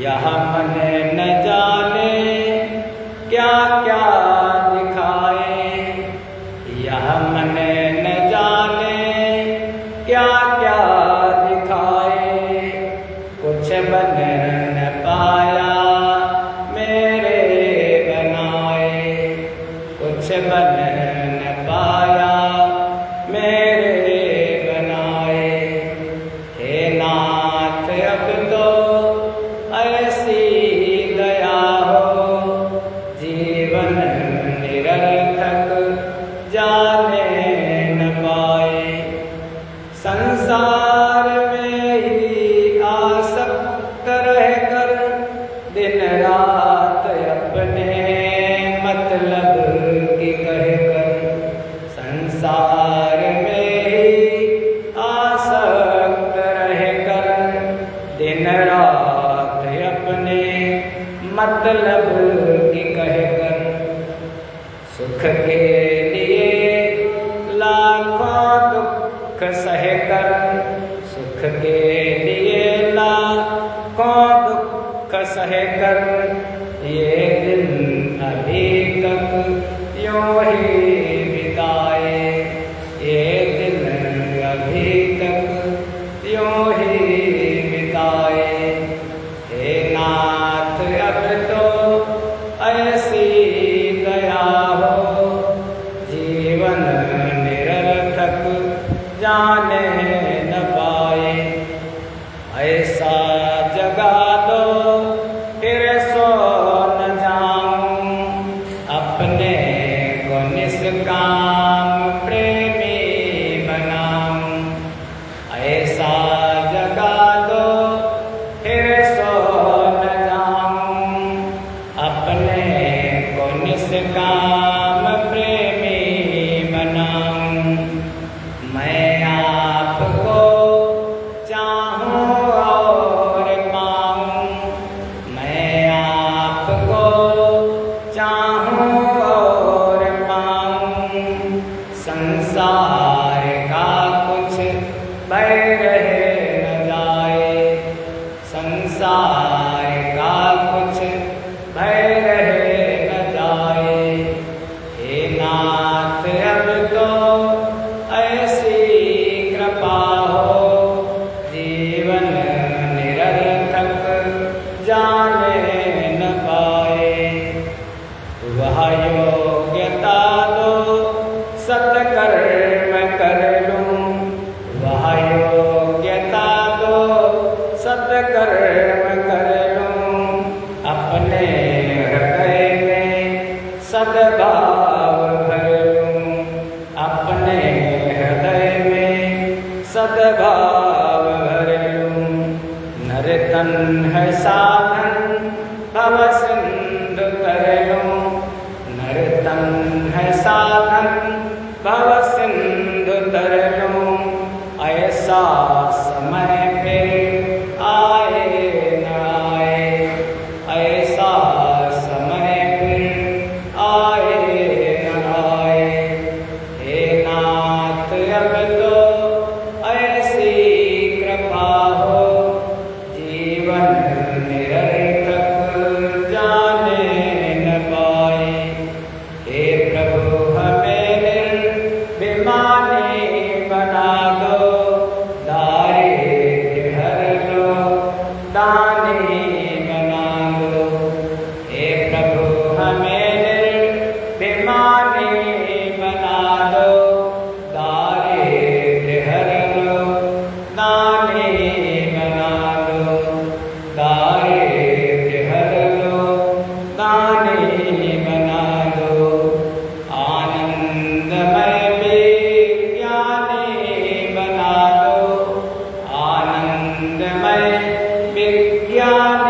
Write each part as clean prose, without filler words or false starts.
यह मन न जाने क्या क्या दिखाए, यह मन न जाने क्या क्या दिखाए। कुछ बन न पाया मेरे बनाए, कुछ बन न पाया मेरे बनाए। हे नाथ अब तो ऐसी दया हो, जीवन निरर्थक जाने न पाए। संसार में ही आसक्त रहकर दिन रात अपने मतलब की कहकर, संसार में ही आसक्त रहकर दिन रात अपने मतलब की कहकर। सुख के लिए लाखों दुख सहकर, सुख के लिए लाखों दुख सहकर, ये दिन अभी तक यूं ही बिताए, ये दिन अभी तक यूं ही बिताए। हे नाथ अब तो ऐसी दया हो, जीवन निरर्थक जाने न पाए। ऐसा जगा दो फिर सो न जाऊं, अपने को निष्काम प्रेमी बनाऊं। ऐसा जगा दो फिर सो न जाऊं, अपने को निष्काम प्रेमी बनाऊं। मैं आपको चाहूं और पाऊं, मैं आपको चाहूं और पाऊं। संसार का कुछ भय रहे न जाए, संसार का कुछ भय रहे न जाए। हे नाथ अब तो ऐसी कृपा हो, जीवन निरर्थक जाने न पाए। वह योग्यता दो सत्कर्म कर लूं, वह योग्यता दो सत्कर्म कर लूं। अपने हृदय में सद्भाव भर लूं, अपने हृदय में सद्भाव भर लूं। नर्तन है साधन भव सिंधु तर लूं, नर्तन है साधन भव सिंधु तर लूं। ऐसा समय फिर आए न आए, ऐसा समय फिर आए न आए। हे नाथ अब तो ऐसी कृपा हो, जीवन निरर्थक जाने न पाए। हे प्रभु हमें निर्भिमानी बना दो, दारिद्र्य हर लो दानी बना दो। हे प्रभु हमें निर्भिमानी बना दो, दारिद्र्य हर लो दानी बना दो। दारिद्र्य हर लो दानी बना दो। आनंदमय विज्ञानी बना दो, आनंदमय विज्ञानी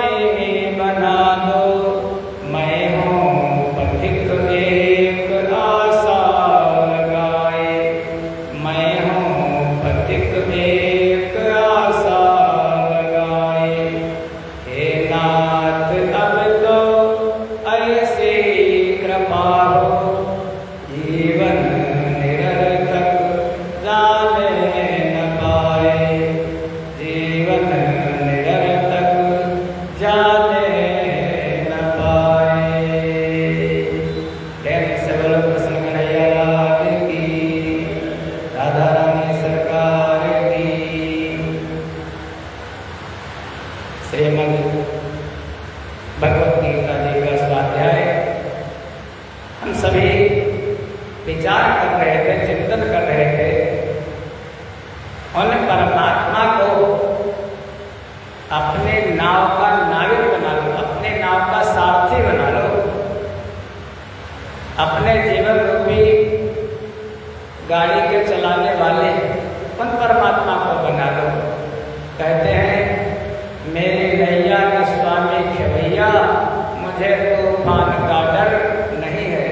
श्रीमद् भगवत गीता जी का स्वाध्याय हम सभी विचार कर रहे थे, चिंतन कर रहे थे। उन परमात्मा को अपने नाव का नाविक बना लो, अपने नाव का सारथी बना लो, अपने जीवन रूपी गाड़ी के चलाने वाले उन परमात्मा को बना लो। कहते हैं मेरी नैया के स्वामी खेवैया, मुझे तूफान का डर नहीं है।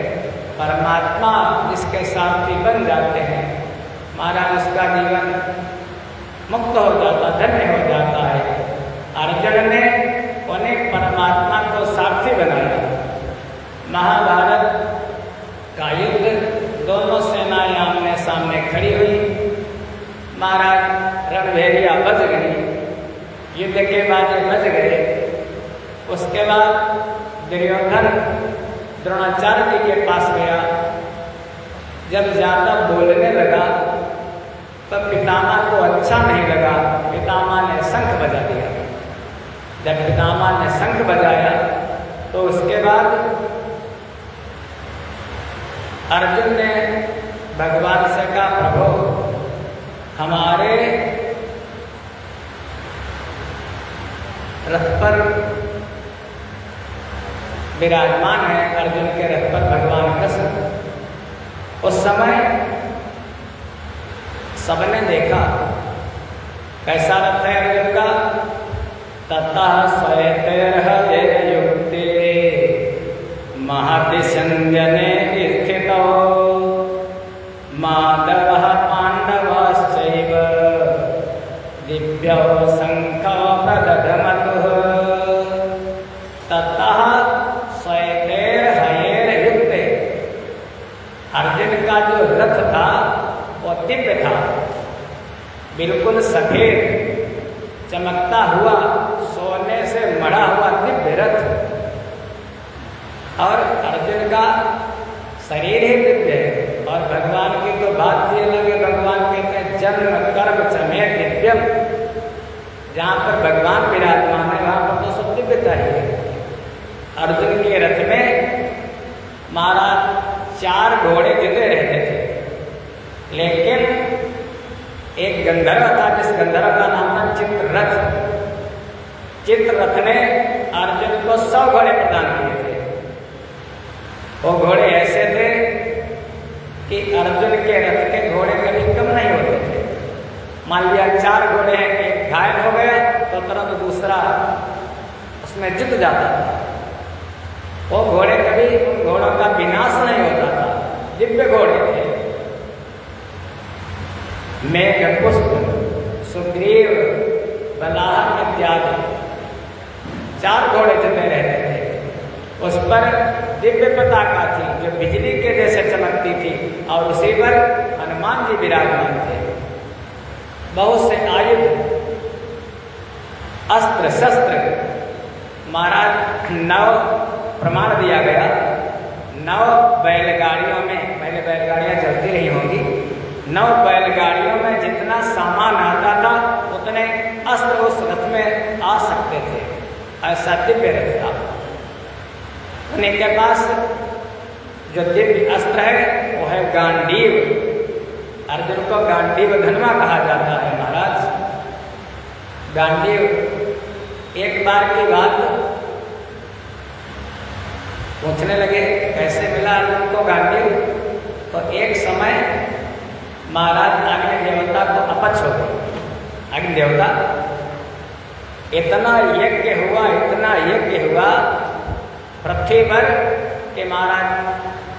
परमात्मा जिसके सारथी बन जाते हैं, महाराज उसका जीवन मुक्त हो जाता, धन्य हो जाता है। अर्जुन ने उन्हें परमात्मा को सारथी बनाया। महाभारत का युद्ध, दोनों सेनाएं आमने सामने खड़ी हुई। महाराज रणभेरिया बज गई, युद्ध के बाजे बज गए। उसके बाद दुर्योधन द्रोणाचार्य जी के पास गया। जब ज़्यादा बोलने लगा तो पितामह को अच्छा नहीं लगा। पितामह ने शंख बजा दिया। जब पितामह ने शंख बजाया तो उसके बाद अर्जुन ने भगवान से कहा, प्रभु हमारे रथ पर विराजमान है, अर्जुन के रथ पर भगवान कृष्ण। उस समय सबने देखा कैसा रथ है अर्जुन का। ततः स्वयंयुक्ते महति संजने स्थितो माधवः पांडवश्चैव दिव्यौ शंखौ प्रदधमतुः। ततः स्वयंयुक्ते, अर्जुन का जो रथ था वो दिव्य था, बिल्कुल सफेद चमकता हुआ, सोने से मढ़ा हुआ दिव्य रथ। और अर्जुन का शरीर ही दिव्य है। और भगवान की तो बात ये लगे, भगवान कहते हैं जन्म कर्म चमे दिव्यम। जहाँ पर भगवान विराजमान है वहाँ पर तो सब दिव्यता ही है। अर्जुन के रथ में महाराज 4 घोड़े जिते रहते थे, लेकिन एक गंधर्व था, जिस गंधर्व का नाम था चित्ररथ। चित्ररथ ने अर्जुन को 100 घोड़े प्रदान किए थे। वो घोड़े ऐसे थे कि अर्जुन के रथ के घोड़े कभी कम नहीं होते थे। मान लिया 4 घोड़े हैं, एक घायल हो गया तो तुरंत दूसरा उसमें जुट जाता था। वो घोड़े कभी उन घोड़ों का विनाश नहीं होता था, दिव्य घोड़े थे। मेघपुष्प, सुग्रीव, बलाह इत्यादि 4 घोड़े जुटे रहते थे। उस पर दिव्य पताका थी जो बिजली के जैसे चमकती थी, और उसी पर हनुमान जी विराजमान थे। बहुत से आयुध, अस्त्र शस्त्र, महाराज 9 प्रमाण दिया गया। 9 बैलगाड़ियों में, पहले बैलगाड़ियां चलती रही होंगी, 9 बैलगाड़ियों में जितना सामान आता था उतने अस्त्र उस रथ में आ सकते थे। ऐसा दिव्य रथ था। उन्हीं के पास जो दिव्य अस्त्र है वो है गांडीव। अर्जुन को गांडीव धनुआ कहा जाता है। महाराज गांडीव, एक बार की बात पूछने लगे कैसे मिला अर्जुन को गांडीव। तो एक समय महाराज अग्नि देवता को अपच हो गए। अग्नि देवता, इतना यज्ञ हुआ, इतना यज्ञ हुआ पृथ्वी पर कि महाराज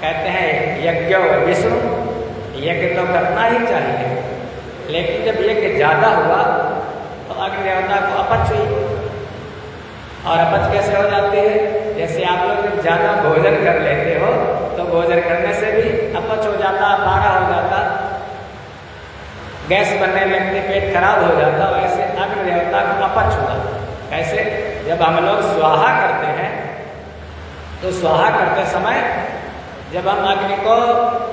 कहते हैं यज्ञ विष्णु, यज्ञ तो करना ही चाहिए, लेकिन जब यज्ञ ज़्यादा हुआ तो अग्नि देवता को अपच हुई। और अपच कैसे हो जाती है? जैसे आप लोग जब ज़्यादा भोजन कर लेते हो तो भोजन करने से भी अपच हो जाता, अपारा हो जाता, गैस बनने लगती, पेट खराब हो जाता। वैसे अग्नि देवता को अपच हुआ। कैसे? जब हम लोग स्वाहा करते हैं तो स्वाहा करते समय जब हम अग्नि को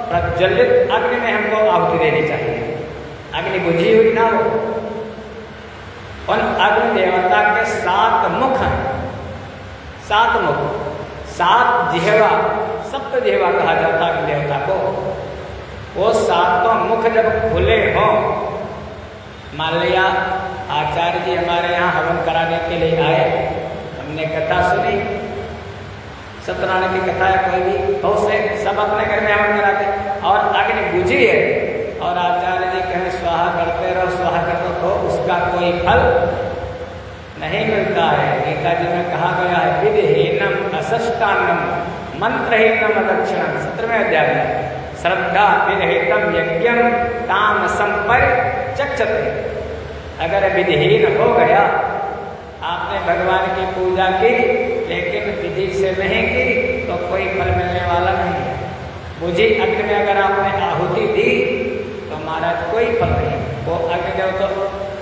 प्रज्वलित अग्नि में हमको आहुति देनी चाहिए, अग्नि बुझी हुई ना हो। उन अग्नि देवता के 7 सात मुख, सात जिह्वा, सप्त जिह्वा कहा जाता है देवता को। वो सातों मुख जब खुले हों, मान लिया आचार्य जी हमारे यहाँ हवन कराने के लिए आए, हमने कथा सुनी, सत्यनारायण की कथा है, कोई भी बहुत से सब अपने घर में हवन कराते, और अग्नि बुझी है और आचार्य जी कहें स्वाहा करते रहो, स्वाहा कर दो, तो उसका कोई फल नहीं मिलता है। गीता जी में कहा गया है विधिहीनम अशष्टांगम मंत्रहीनम अदक्षिणम, 17वें अध्याय में, श्रद्धा विरहितम यज्ञम काम संपरिचक्षते। अगर विधिहीन हो गया, आपने भगवान की पूजा की लेकिन विधि से नहीं की, तो कोई फल मिलने वाला नहीं है। बुझी अग्नि में अगर आपने आहुति दी तो महाराज कोई फल नहीं, वो अग्निदेव तो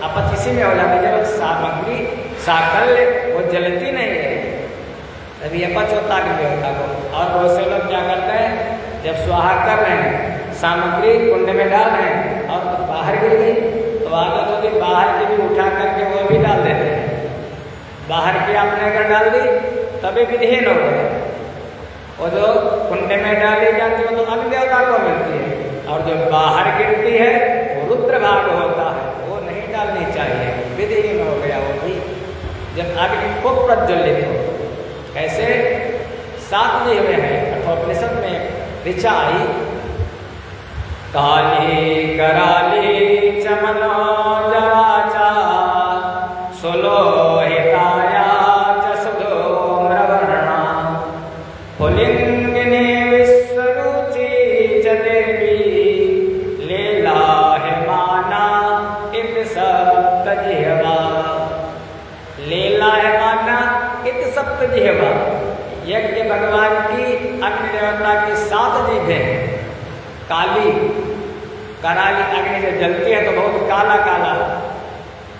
अपच इसी में हो जाती है, जब सामग्री साकल्य वो जलती नहीं है तभी अपच होता अग्निदेवता को। और बहुत से लोग क्या करते हैं, जब स्वाहा कर रहे हैं, सामग्री कुंड में डाल रहे हैं और तो बाहर गिर गई, तो आदत होती बाहर की भी उठा करके वो भी डाल देते हैं। बाहर की आपने अगर डाल दी तभी विधिहीन हो गए, वो जो कुंड में डाली जाती है तो अग्निदेवता को मिलती है, और जो बाहर गिरती है वो रुद्र भाग होता है, वो नहीं डालनी चाहिए, विधिहीन हो गया वो भी। जब अग्नि को प्रज्वलित हो, कैसे 7 जिह्वे हैं, कठोपनिषद में ऋचा आई, काली कराली चमनो जवाचा सुलोहिताया च सुधूम्रवर्णा पुलिंगिनी विश्वरुचि च देवी लीलाहिमाना इति सप्तजिह्वा। लीलाहिमाना इति सप्तजिह्वा, यज्ञ भगवान की अग्नि देवता की 7 जिह्वे हैं। काली कराली अग्नि जब जलती है तो बहुत काला काला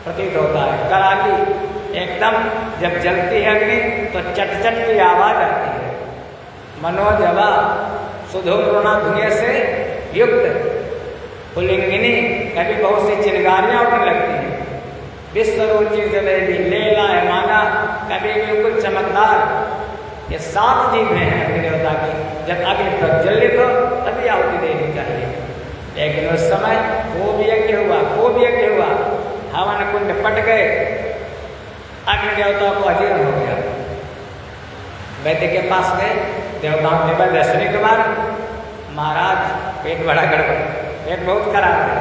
प्रतीत होता है। कराली एकदम जब जलती है अग्नि तो चट चट की आवाज आती है। मनोजवा सुधूम्रना धुएं से युक्त। पुलिंगिनी कभी बहुत सी चिनगारियां उठने लगती हैं। विश्वरुचि जलेबी लेला है माना, कभी बिल्कुल चमकदार। ये 7 जीवें हैं अग्नि देवता की। जब अग्नि प्रज्वलित हो तभी आहुति देनी चाहिए। लेकिन उस समय वो भी यज्ञ हुआ, हवन कुंड पट गए, अग्नि देवता को अजीर्ण हो गया। वैद्य के पास गए, देवताओं के बाद अश्विनी कुमार महाराज पेट बड़ा गड़बड़, पेट बहुत खराब है,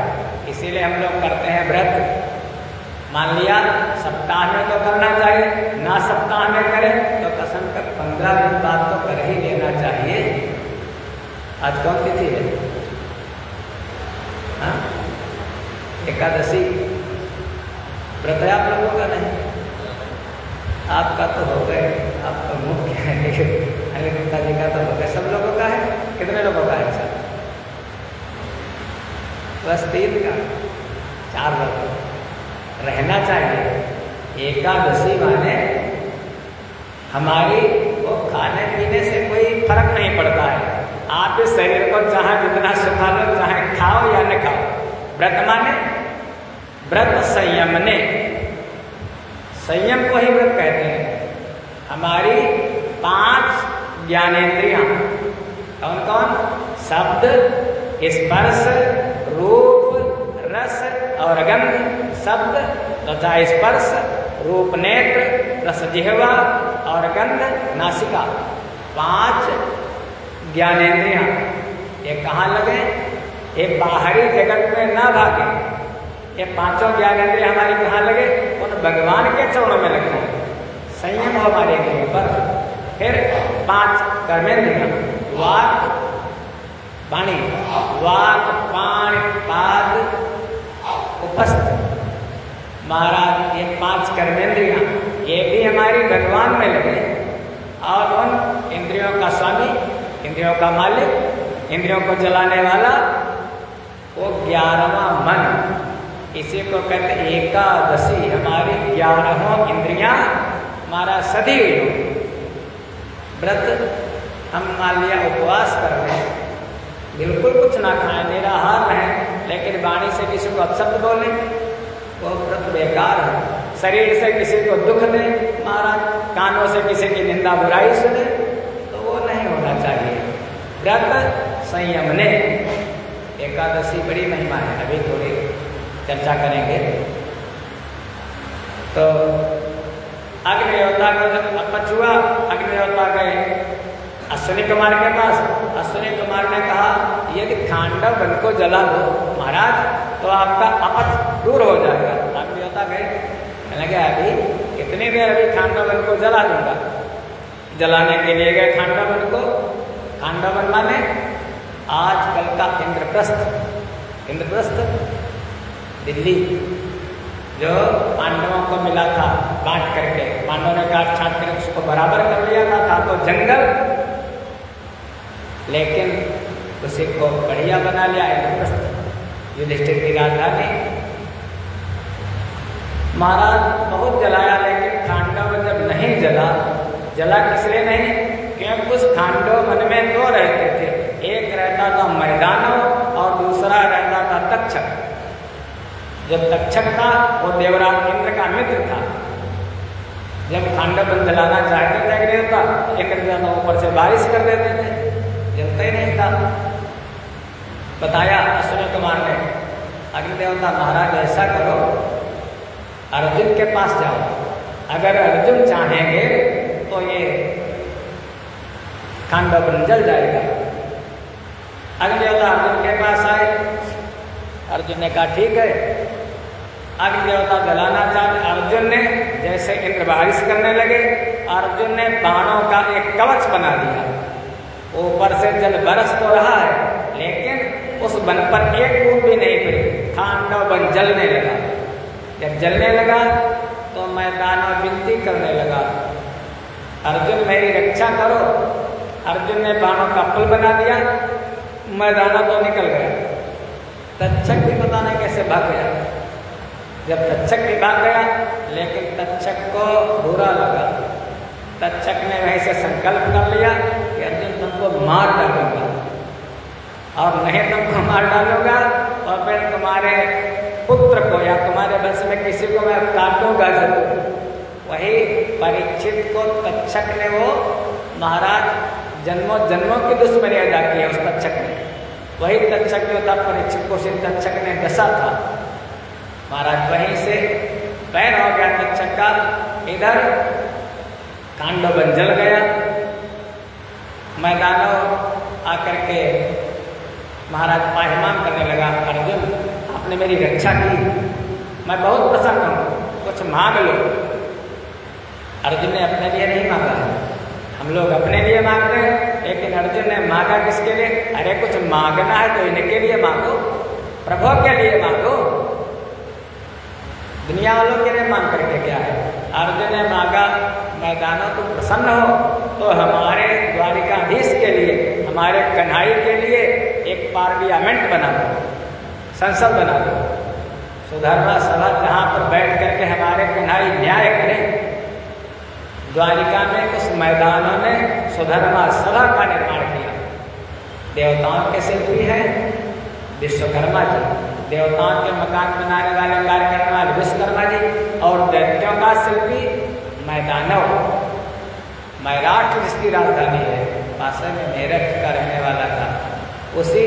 इसीलिए हम लोग करते हैं व्रत। मान लिया सप्ताह में तो करना चाहिए, ना सप्ताह में करें तो कसम कर 15 दिन बाद तो कर ही लेना चाहिए। आज कौन तिथि है? हाँ, एकादशी व्रत है आप लोगों का? नहीं, आपका तो हो गए, आपका मुख्य है, अनिरुद्धा जी का तो हो गया। सब लोगों का है? कितने लोगों का है? सर बस 3 का, 4 लोग रहना चाहिए। एकादशी माने हमारी वो खाने पीने से कोई फर्क नहीं पड़ता है। आप इस शरीर को चाहे जितना सुखा लो, चाहे खाओ या न खाओ। व्रत माने व्रत संयमने, संयम को ही व्रत कहते हैं। हमारी 5 ज्ञानेंद्रियां कौन कौन? शब्द, स्पर्श, रूप, रस और गंध। शब्द तथा स्पर्श, रूप नेत्र, रस जिह्वा और गंध नासिका। 5 ज्ञानेंद्रियां ये कहाँ लगे? ये बाहरी जगत में ना भागे। ये 5 ज्ञानेंद्रियां हमारी कहाँ लगे? उन भगवान के चरणों में लगना है। संयम हो हमारे इंद्रियों पर। फिर 5 कर्मेंद्रियां, वाक वाणी, वाक पाण पाद उपस्थ। महाराज ये 5 कर्मेंद्रियां ये भी हमारी भगवान में लगे। और उन इंद्रियों का स्वामी, इंद्रियों का मालिक, इंद्रियों को चलाने वाला वो 11वां मन, इसी को कहते एकादशी। हमारी 11 इंद्रियां हमारा सदी हुई हो। व्रत हम मान लिया उपवास कर रहे हैं, बिल्कुल कुछ ना खाएं, निराहार रहें, लेकिन वाणी से किसी को अपशब्द बोलें, वो व्रत बेकार है। शरीर से किसी को दुख दे, महाराज कानों से किसी की निंदा बुराई सुने, तो वो नहीं होना चाहिए। व्रत संयम ने, एकादशी बड़ी महिमा है, अभी थोड़ी चर्चा करेंगे। तो अग्निदेवता को जब अपच हुआ, अग्निदेवता गए अश्विनी कुमार के पास। अश्विनी कुमार ने कहा यदि खांडव वन को जला दो महाराज तो आपका अपच दूर हो जाएगा। अग्निदेवता गए, कहने लगे अभी इतनी देर, अभी खांडव वन को जला दूंगा। जलाने के लिए गए खांडव वन को। खांडव वन माने आजकल का इंद्रप्रस्थ। इंद्रप्रस्थ दिल्ली जो पांडवों को मिला था बांट करके, पांडवों ने काट छाट कर उसको बराबर कर लिया था तो जंगल, लेकिन उसी को बढ़िया बना लिया इंद्रप्रस्थ, युधिष्ठिर की राजधानी। महाराज बहुत जलाया, लेकिन खांडव जब नहीं जला, जला किस लिए नहीं, क्योंकि उस खांडव वन में दो रहते थे, एक रहता था मैदानव और दूसरा रहता था तक्षक। जब तक्षक था वो देवराज इंद्र का मित्र था। जब खांडव वन जलाना चाहते थे अग्निदेवता, अग्निदेवता ऊपर से बारिश कर देते थे, जलता ही नहीं था। बताया अश्विनी कुमार ने, अग्निदेवता महाराज ऐसा करो, अर्जुन के पास जाओ, अगर अर्जुन चाहेंगे तो ये खांडव वन जल जाएगा। अग्निदेवता अर्जुन के पास आए, अर्जुन ने कहा ठीक है। अग्निदेवता जलाना चाहते, अर्जुन ने जैसे इंद्र बारिश करने लगे, अर्जुन ने बाणों का एक कवच बना दिया। ऊपर से जल बरस तो रहा है, लेकिन उस वन पर एक बूंद भी नहीं पड़ी। खांडव वन जलने लगा। जब जलने लगा तो मैदानव विनती करने लगा, अर्जुन मेरी रक्षा करो। अर्जुन ने बाणों का पुल बना दिया, मैदानव तो निकल गया। तक्षक भी पता नहीं कैसे भाग गया। जब तक्षक भी भाग गया, लेकिन तक्षक को बुरा लगा। तक्षक ने वहीं से संकल्प कर लिया कि अर्जुन तुमको मार डालूंगा, और नहीं तुमको मार डालूंगा और फिर तुम्हारे पुत्र को या तुम्हारे वंश में किसी को मैं काटूंगा जरूर। वही परीक्षित को तक्षक ने, वो महाराज जन्मों जन्मों की दुश्मनी अदा की है उस तक्षक ने। वही तक्षक जो था परीक्षित को सिर्फ तक्षक ने डसा था। महाराज वहीं से पैर हो गया तक्षक का। इधर खांडव वन जल गया। मैदानव आकर के महाराज पायमान करने लगा, अर्जुन आपने मेरी रक्षा की, मैं बहुत प्रसन्न हूँ, कुछ मांग लो। अर्जुन ने अपने लिए नहीं मांगा, हम लोग अपने लिए मांगते हैं, लेकिन अर्जुन ने मांगा किसके लिए? अरे कुछ मांगना है तो इनके लिए मांगो, प्रभु के लिए मांगो, दुनिया वालों के लिए मांग करके क्या है। अर्जुन ने मांगा, मैदानों तुम प्रसन्न हो तो हमारे द्वारिकाधीश के लिए, हमारे कन्हई के लिए एक पार्लियामेंट बना दो, संसद बना दो, सुधर्मा सभा जहाँ पर बैठ करके हमारे कन्हई न्याय करें। द्वारिका में उस मैदानों ने सुधर्मा सभा का निर्माण किया। देवताओं के शिल्पी हैं विश्वकर्मा जी, देवताओं के मकान बनाने वाले, कार्य करने वाले विश्वकर्मा जी, और दैत्यों का शिल्पी मैदानव, मैराठ जिसकी राजधानी है, पास में मेरठ का रहने वाला था। उसी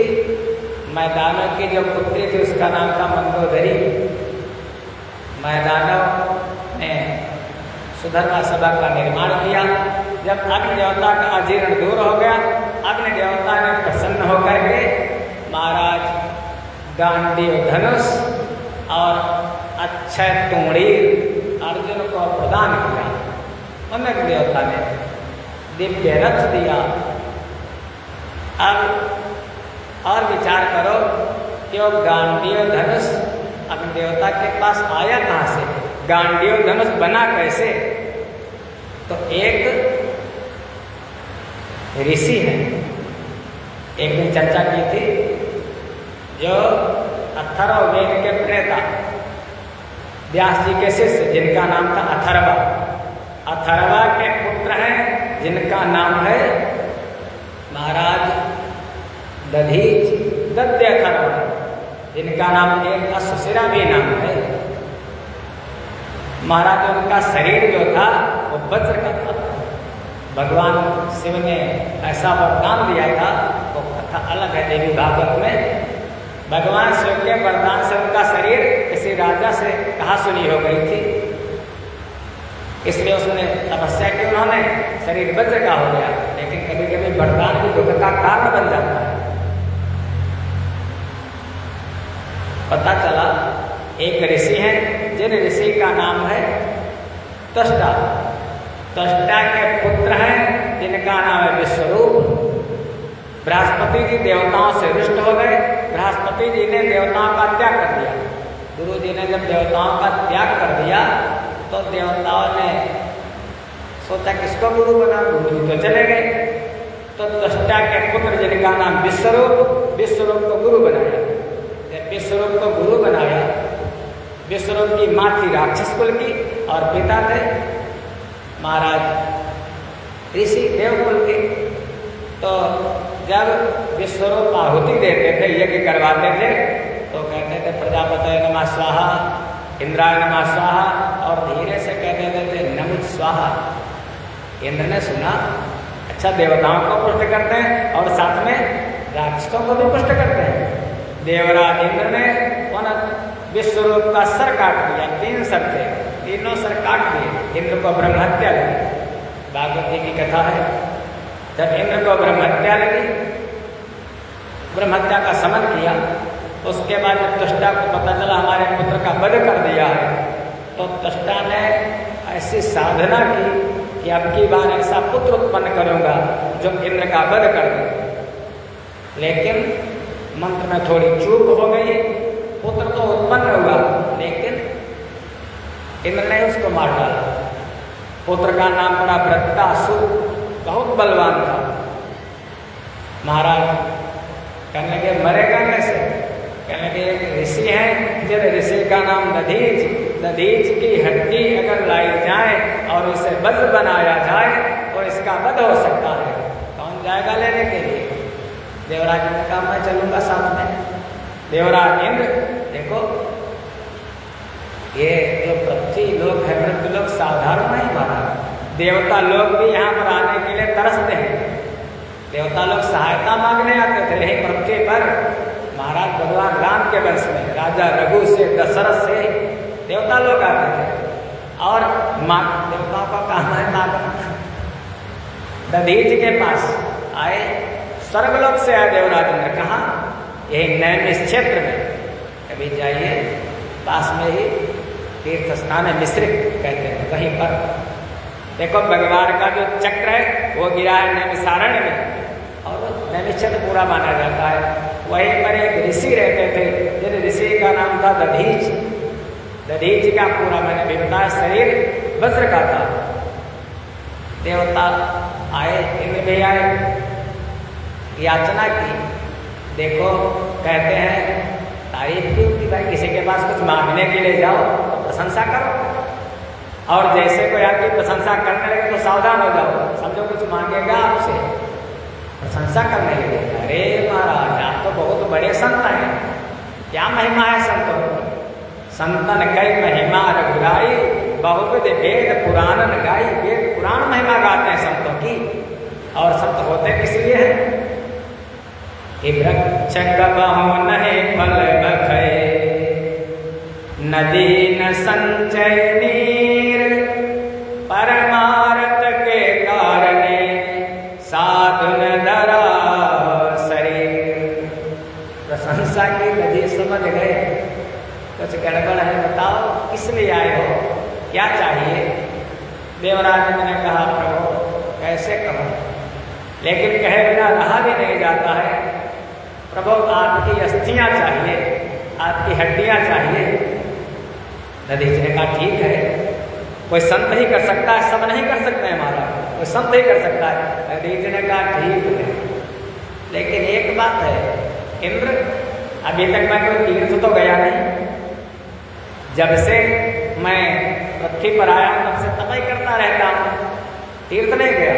मैदानव की जो पुत्री थी उसका नाम था मंदोदरी। मैदानव ने सुधर्मा सभा का निर्माण किया। जब अग्निदेवता का अजीर्ण दूर हो गया, अग्निदेवता ने प्रसन्न होकर के महाराज गांडीव धनुष और अक्षय तूणीर अर्जुन को प्रदान किया। अग्निदेवता ने दिव्य रथ दिया। अब और विचार करो कि वो गांडीव धनुष अग्निदेवता के पास आया कहाँ से, गांडीव धनुष बना कैसे? तो एक ऋषि है, एक दिन चर्चा की थी, जो अथर्ववेद के प्रणेता व्यास जी के शिष्य, जिनका नाम था अथर्वा। अथर्वा के पुत्र हैं जिनका नाम है महाराज दधीच, दध्य अथर्वा, जिनका नाम एक अश्वशिरा भी नाम है। महाराज उनका शरीर जो था वो वज्र का था। भगवान शिव ने ऐसा वरदान दिया था, वो कथा अलग है देवी भागवत में। भगवान शिव के वरदान से उनका शरीर किसी राजा से कहा सुनी हो गई थी, इसलिए उसने तपस्या की, उन्होंने शरीर वज्र का हो गया। लेकिन कभी कभी वरदान भी दुख का कारण बन जाता है। पता चला एक ऋषि हैं, जिन ऋषि का नाम है त्वष्टा। त्वष्टा के पुत्र हैं जिनका नाम है विश्वरूप। बृहस्पति जी देवताओं से रुष्ट हो गए। बृहस्पति जी ने देवताओं का त्याग कर दिया। गुरु जी ने जब देवताओं का त्याग कर दिया तो देवताओं ने सोचा किसको गुरु बना, गुरु जी तो चले गए। तो त्वष्टा के पुत्र जिनका नाम विश्वरूप, विश्वरूप को गुरु बनाया। जब विश्वरूप को गुरु बनाया, विश्वरूप की माँ थी राक्षस कुल की और पिता थे महाराज ऋषि देवकुल के। तो जब विश्वरूप आहुति देते थे, यज्ञ करवाते थे, तो कहते थे प्रजापतये नमः स्वाहा, इंद्राय नमः स्वाहा, और धीरे से कहते थे नमुच स्वाहा। इंद्र ने सुना, अच्छा देवताओं को पुष्ट करते हैं और साथ में राक्षसों को भी पुष्ट करते हैं। देवराज इंद्र ने उन विश्वरूप का सर काट दिया। 3 सर थे, तीनों सर काट दिए। इंद्र को ब्रह्म हत्या लगी। भागवत जी की कथा है, जब इंद्र को ब्रह्म हत्या लगी, ब्रह्म हत्या का समन किया, उसके बाद जब त्वष्टा को पता चला हमारे पुत्र का वध कर दिया है, तो त्वष्टा ने ऐसी साधना की कि अब की बार ऐसा पुत्र उत्पन्न करूंगा जो इंद्र का वध कर दे। लेकिन मंत्र में थोड़ी चूक हो गई, पुत्र तो उत्पन्न हुआ लेकिन इंद्र ने उसको मार डाला। पुत्र का नाम पड़ा वृत्तासुर, बहुत बलवान था। महाराज कहने लगे मरेगा कैसे? कहने लगे एक ऋषि है, जिस ऋषि का नाम दधीच, दधीच की हड्डी अगर लाई जाए और उसे वज्र बनाया जाए तो इसका वध हो सकता है। कौन जाएगा लेने के लिए? देवराज ने कहा मैं चलूंगा साथ में। देवराज इंद्र, देखो ये जो पृथ्वी लोग है, मृत्यु लोग साधारण नहीं महाराज, देवता लोग भी यहाँ पर आने के लिए तरसते हैं। देवता लोग सहायता मांगने आते थे। यही पृथ्वी पर महाराज भगवान राम के वंश में राजा रघु से, दशरथ से देवता लोग आते थे और माँ देवताओं का काम है मांगना। दधीच के पास आए, स्वर्गलोक से आए देवराज इंद्र। कहाँ? यही नैमिष क्षेत्र में, कभी जाइए, पास में ही तीर्थ स्थान है, मिश्रिक कहते हैं, वहीं पर देखो भगवान का जो चक्र है वो गिरा है नैमिषारण्य में, और नैमिष क्षेत्र पूरा माना जाता है। वहीं पर एक ऋषि रहते थे, जिस ऋषि का नाम था दधीच। दधीच का पूरा मैंने भी बताया शरीर वज्र का था। देवता आए, इंद्र भी आए, याचना की। देखो कहते हैं तारीफ की कि भाई किसी के पास कुछ मांगने के लिए जाओ तो प्रशंसा करो, और जैसे कोई आपकी प्रशंसा करने लगे तो सावधान हो जाओ, समझो कुछ मांगेगा आपसे, प्रशंसा करने लगे। अरे महाराज आप तो बहुत बड़े संत हैं, क्या महिमा है संतों की? संतन कई महिमा रघुराई, बहुविध वेद पुराणन गाई। वेद पुराण महिमा गाते हैं संतों की, और संत होते किस लिए हैं? वृक्ष कबहु नहीं फल बखै, नदी न संचय नीर, परमार्थ के कारणे साधु न धरा शरीर। प्रशंसा की नदी समझ गए, कुछ गड़बड़ है, बताओ किस लिए आए हो, क्या चाहिए? देवराज ने कहा प्रभु कैसे कहूँ, लेकिन कहे बिना रहा भी नहीं जाता है। प्रभु आपकी अस्थियां चाहिए, आपकी हड्डियां चाहिए। दधीच ने कहा ठीक है, कोई संत ही कर सकता है, सब नहीं कर सकते हैं महाराज, कोई संत ही कर सकता है। दधीच ने कहा ठीक है, लेकिन एक बात है इंद्र, अभी तक मैं कोई तीर्थ तो गया नहीं, जब से मैं पृथ्वी पर आया तब से तपई करता रहता हूँ, तीर्थ नहीं गया।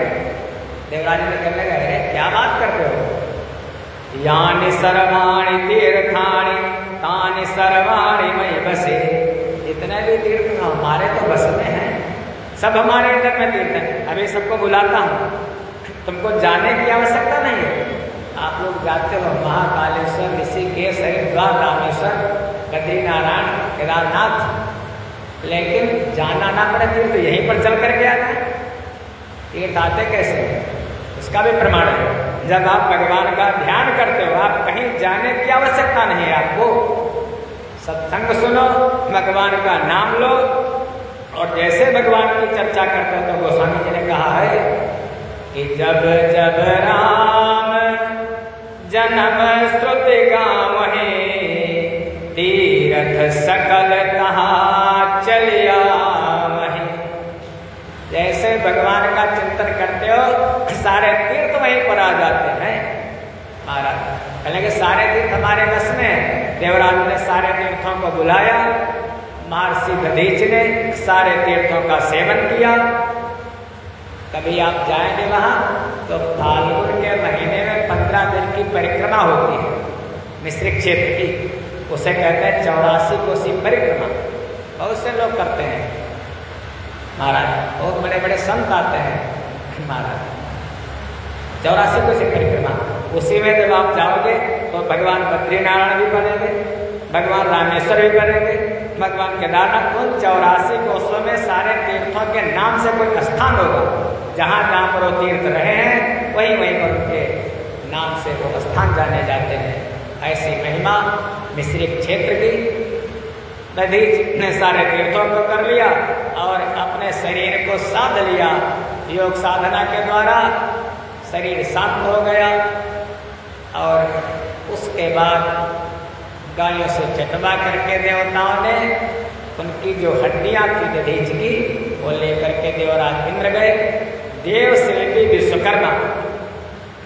देवराज ने कहने लगा अरे क्या बात करते हो? यानि सर्वाणि तीर्थानि तानि सर्वाणि मयि बसे। जितने भी तीर्थ हमारे तो बस में हैं, सब हमारे अंदर में तीर्थ है। अभी सबको बुलाता हूँ, तुमको जाने की आवश्यकता नहीं है। आप लोग जाते हो महाकालेश्वर, ऋषिकेश, हरिद्वार, रामेश्वर, बद्रीनारायण, केदारनाथ, लेकिन जाना ना पड़े तीर्थ यहीं पर चल करके आते हैं। तीर्थ आते कैसे, उसका भी प्रमाण है। जब आप भगवान का ध्यान करते हो, आप कहीं जाने की आवश्यकता नहीं है। आपको सत्संग सुनो, भगवान का नाम लो, और जैसे भगवान की चर्चा करते हो तो गोस्वामी जी ने कहा है कि जब जब राम जन्म श्रुति गावहि, तीर्थ सकल तहाँ चलिया वहीं। जैसे भगवान का चिंतन करते हो, सारे तीर्थ वहीं पर आ जाते हैं। महाराज कहेंगे सारे तीर्थ हमारे बस में। देवराज ने सारे तीर्थों को बुलाया, महर्षि दधीच ने सारे तीर्थों का सेवन किया। कभी आप जाएंगे वहाँ तो फाल्गुन के महीने में 15 दिन की परिक्रमा होती है मिश्र क्षेत्र की, उसे कहते हैं 84 कोसी परिक्रमा। बहुत से लोग करते हैं महाराज, बहुत बड़े बड़े संत आते हैं महाराज। 84 कोसी परिक्रमा, उसी में जब आप जाओगे तो भगवान बद्रीनारायण भी बनेंगे, भगवान रामेश्वर भी बनेंगे, भगवान केदारनाथ। उन 84 कोसों में सारे तीर्थों के नाम से कोई स्थान होगा, जहाँ जहाँ पर वो तीर्थ रहे हैं वहीं वहीं पर उनके नाम से वो स्थान जाने जाते हैं। ऐसी महिमा मिश्रिक क्षेत्र की। दधीच ने सारे तीर्थों को कर लिया और अपने शरीर को साध लिया। योग साधना के द्वारा शरीर शांत हो गया, और उसके बाद गायों से चटवा करके देवताओं ने उनकी जो हड्डियां थी दधीच की, वो लेकर के देवराज इंद्र गए। देव शिल्पी विश्वकर्मा,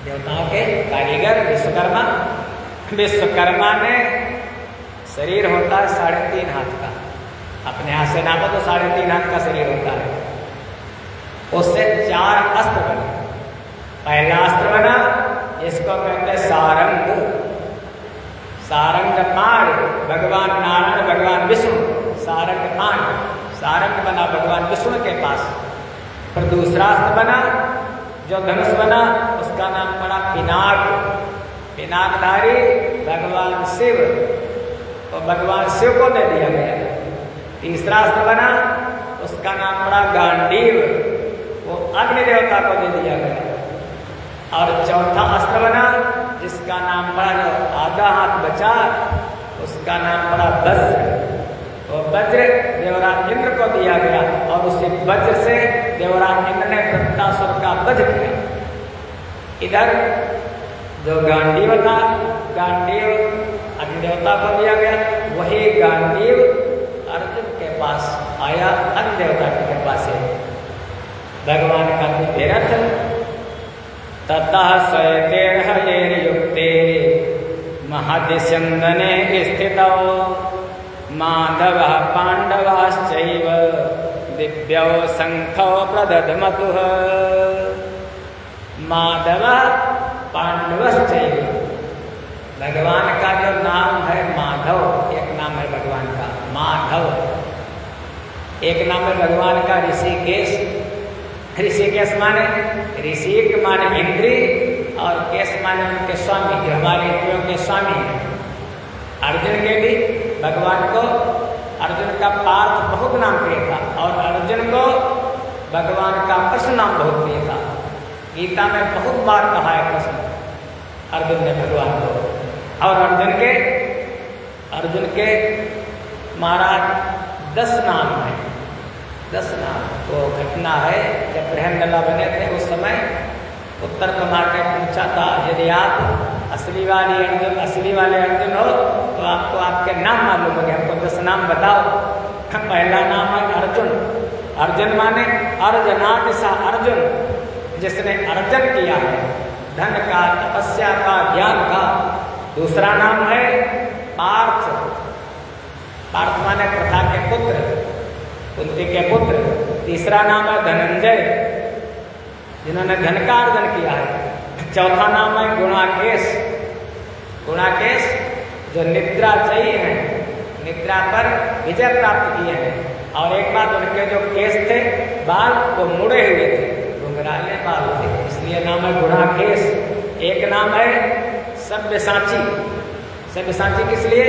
देवताओं के कारीगर विश्वकर्मा, विश्वकर्मा ने शरीर होता है 3.5 हाथ का, अपने हाथ से नापो तो 3.5 हाथ का शरीर होता है। उससे 4 अस्त्र बने। पहला अस्त्र बना इसको कहते हैं सारंग, सारंग पाण, भगवान नारायण भगवान विष्णु, सारंग पाण, सारंग बना भगवान विष्णु के पास। फिर दूसरा अस्त्र बना जो धनुष बना, उसका नाम पड़ा पिनाक, पिनाकधारी भगवान शिव, तो भगवान शिव को दे दिया गया। तीसरा अस्त्र बना, उसका नाम पड़ा गांडीव, वो अग्नि देवता को दे दिया गया। और चौथा अस्त्र बना जिसका नाम पड़ा, जो आधा हाथ बचा, उसका नाम पड़ा वज्र, तो वज्र देवराज इंद्र को दिया गया। और उसी वज्र से देवराज इंद्र ने वृत्रासुर का वध किया। इधर जो गांडीव था, गांडीव अग्निदेवता को दिया गया, वही गांडीव अर्जुन के पास आया, अग्निदेवता की कृपा से। भगवान का दिव्य रथ ततः स्वयतेर्हयेर्युक्ते महदिस्यन्दने स्थितौ माधवः पाण्डवाश्चैव दिव्यौ शङ्खौ प्रदधमतुः। माधवः पाण्डवश्चैव, भगवान का जो नाम है माधव, एक नाम है भगवान का माधव, एक नाम है भगवान का ऋषिकेश। ऋषिकेश माने, ऋषिक माने इंद्री, और केश माने उनके स्वामी, जो हमारे इंद्रियों के स्वामी हैं। अर्जुन के भी भगवान को, अर्जुन का पार्थ बहुत नाम प्रिय था, और अर्जुन को भगवान का कृष्ण नाम बहुत प्रिय था। गीता में बहुत बार कहा है कृष्ण अर्जुन ने भगवान को। और अर्जुन के महाराज 10 नाम है, 10 नाम। वो घटना है जब प्रहनला बने थे, उस समय उत्तर कुमार ने पूछा था, यदि आप असली वाले अर्जुन हो तो आपको आपके नाम मालूम होंगे, हमको 10 नाम बताओ। पहला नाम है अर्जुन, अर्जुन माने अर्जुनाद सा अर्जुन, जिसने अर्जन किया है धन का, तपस्या का, ज्ञान का। दूसरा नाम है पार्थ, पार्थ माने प्रथा के पुत्र, कुंती के पुत्र। तीसरा नाम है धनंजय, जिन्होंने धन का अर्जन किया है। चौथा नाम है गुणाकेश, गुणाकेश जो निद्रा जयी हैं, निद्रा पर विजय प्राप्त किए हैं। और एक बात, उनके जो केस थे, बाल, वो मुड़े हुए थे, घुंघराले बाल थे, इसलिए नाम है गुढ़ा केस। एक नाम है सब्यसाची। सब्यसाची किस लिए?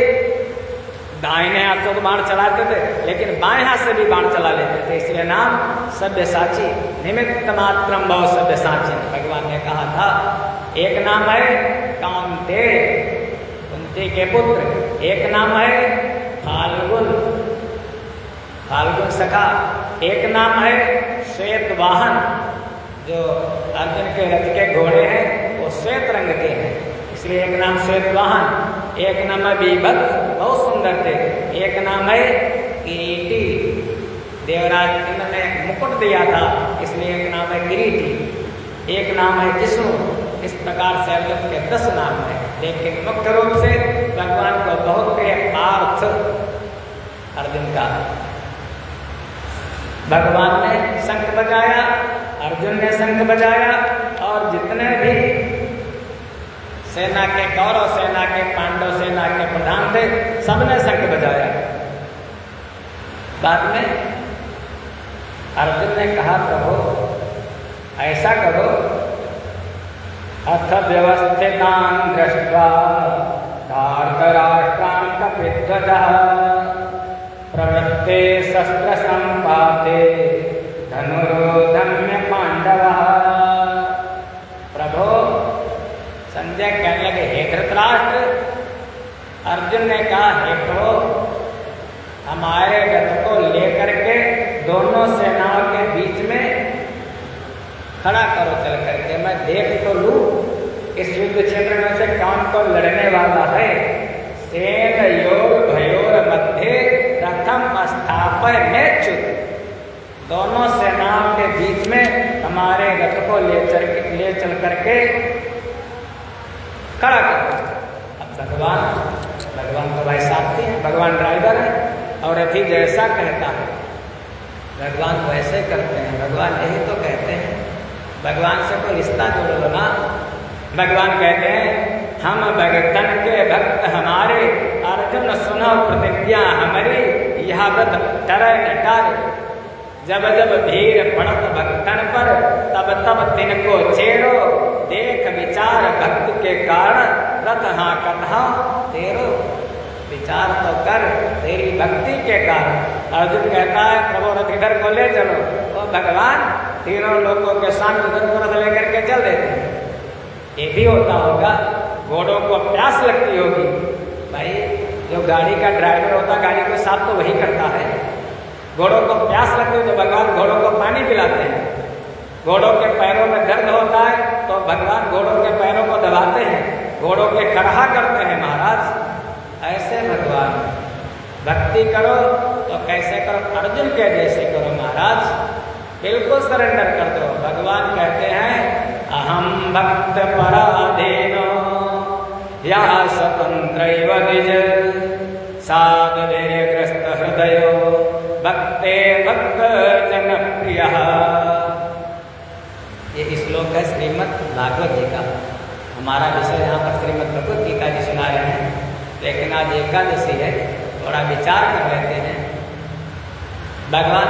दाहिने हाथ से तो बाण चलाते थे, लेकिन बाएं हाथ से भी बाण चला लेते थे, इसलिए नाम सब्यसाची। निमित्त मात्रम भव सब्यसाची, भगवान ने कहा था। एक नाम है कांते, कुंती के पुत्र। एक नाम है फाल्गुन, फाल्गुन सखा। एक नाम है श्वेतवाहन, जो अर्जुन के रथ के घोड़े हैं वो श्वेत रंग के हैं, इसलिए एक नाम श्वेतवाहन। एक नाम है बीभत्स, बहुत सुंदर थे। एक नाम है किरीटी, देवराज इंद्र ने मुकुट दिया था, इसलिए एक नाम है किरीटी। एक नाम है जिष्णु। इस प्रकार से अर्जुन के 10 नाम है, लेकिन मुख्य रूप से भगवान को बहुत प्रिय पार्थ अर्जुन का। भगवान ने शंख बजाया, अर्जुन ने शंख बजाया, और जितने भी सेना के, कौरव सेना के, पांडव सेना के प्रधान थे, सबने शंख बजाया। बाद में अर्जुन ने कहा, प्रभु ऐसा करो, अथ व्यवस्थितान् दृष्ट्वा धार्तराष्ट्रान् कपिध्वजः प्रवृत्ते शस्त्र संपाते धनुरोधम्य पांडवः। प्रभु, संजय कहने लगे, हे धृतराष्ट्र, अर्जुन ने कहा, हे प्रभु, हमारे रथ को लेकर के दोनों सेनाओं के बीच में खड़ा करो चल करके, मैं देख तो लूं इस युद्ध क्षेत्र में से कौन कौन लड़ने वाला है। सेनयोर भयोर मध्य रथम स्थापय मेच्युत, दोनों सेनाओं के बीच में हमारे रथ को ले चल करके खड़ा कर। अब भगवान तो भाई साथी हैं, भगवान ड्राइवर है, और रथी जैसा कहता है भगवान वैसे करते हैं। भगवान यही तो कहते हैं, भगवान से कोई रिश्ता जोड़ लो ना। भगवान कहते हैं, हम भगतन के भक्त हमारे, अर्जुन सुनो प्रतिज्ञा हमारी, यह व्रत डरे न डरे। जब जब भीड़ पड़त भक्तन पर, तब तब तिनको छेड़ो, देख विचार भक्त के कारण, रथ हाँ कथा तेरो। विचार तो कर तेरी भक्ति के कारण। अर्जुन कहता है, प्रभु रथ इधर को ले चलो, तो भगवान तीनों लोगों के सामने उधर को रथ लेकर के चल देते हैं। ये भी होता होगा, घोड़ों को प्यास लगती होगी, भाई जो गाड़ी का ड्राइवर होता है, गाड़ी को साफ तो वही करता है। घोड़ों को प्यास लगती है तो भगवान घोड़ों को पानी पिलाते हैं। घोड़ों के पैरों में दर्द होता है तो भगवान घोड़ों के पैरों को दबाते हैं, घोड़ों के खड़ा करते हैं। महाराज ऐसे भगवान भक्ति करो तो कैसे करो? अर्जुन के जैसे करो महाराज, बिल्कुल सरेंडर कर दो। भगवान कहते हैं, अहम भक्त पराधीनो या स्वतंत्रैव द्विज साधुग्रस्त हृदयो भक्ते भक्त जनप्रियः। ये श्लोक है श्रीमद् भागवत जी का। हमारा विषय यहाँ पर श्रीमद् भगवत गीता जी सुना रहे हैं, लेकिन आज एकादशी है, थोड़ा विचार कर लेते हैं। भगवान